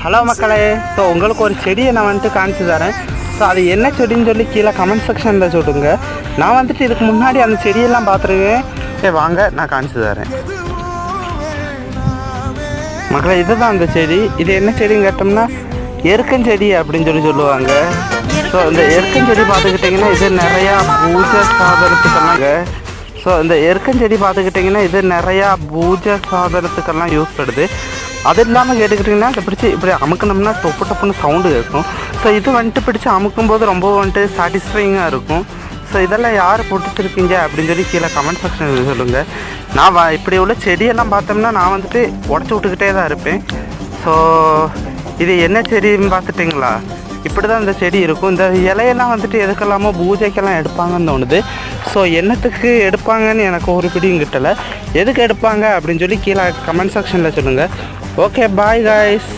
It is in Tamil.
ஹலோ மக்களே, ஸோ உங்களுக்கு ஒரு செடியை நான் வந்துட்டு காமிச்சு தரேன். ஸோ அது என்ன செடின்னு சொல்லி கீழே கமெண்ட் செக்ஷனில் சொல்லுங்க. நான் வந்துட்டு இதுக்கு முன்னாடி அந்த செடியெல்லாம் பார்த்துருக்கேன். சரி வாங்க நான் காமிச்சு தரேன். மக்களே, இதுதான் அந்த செடி. இது என்ன செடின்னு கேட்டோம்னா எருக்கஞ்செடி அப்படின்னு சொல்லுவாங்க. ஸோ இந்த எருக்கஞ்செடி பார்த்துக்கிட்டிங்கன்னா இது நிறையா பூஜை சாதனத்துக்கெல்லாங்க. ஸோ இந்த எருக்கஞ்செடி பார்த்துக்கிட்டிங்கன்னா இது நிறையா பூஜை சாதனத்துக்கெல்லாம் யூஸ் பண்ணுது. அது இல்லாமல் கேட்டுக்கிட்டிங்கன்னா இதை பிடிச்சி இப்படி அமுக்கணும்னா டொப்பு டப்புன்னு சவுண்டு கேட்கும். ஸோ இது வந்துட்டு பிடிச்சி அமுக்கும்போது ரொம்ப வந்துட்டு சாட்டிஸ்ஃபைங்காக இருக்கும். ஸோ இதெல்லாம் யார் போட்டுருக்கீங்க அப்படின்னு சொல்லி கீழே கமெண்ட் செக்ஷனில் சொல்லுங்கள். நான் இப்படி உள்ள செடியெல்லாம் பார்த்தோம்னா நான் வந்துட்டு உடச்சி விட்டுக்கிட்டே தான் இருப்பேன். ஸோ இது என்ன செடின்னு பார்த்துட்டிங்களா? இப்படி தான் இந்த செடி இருக்கும். இந்த இலையெல்லாம் வந்துட்டு எதுக்கெல்லாமோ பூஜைக்கெல்லாம் எடுப்பாங்கன்னு தோணுது. ஸோ என்னத்துக்கு எடுப்பாங்கன்னு எனக்கு ஒரு பிடியும் கிட்டலை. எதுக்கு எடுப்பாங்க அப்படின்னு சொல்லி கீழே கமெண்ட் செக்ஷனில் சொல்லுங்கள். Okay, bye guys.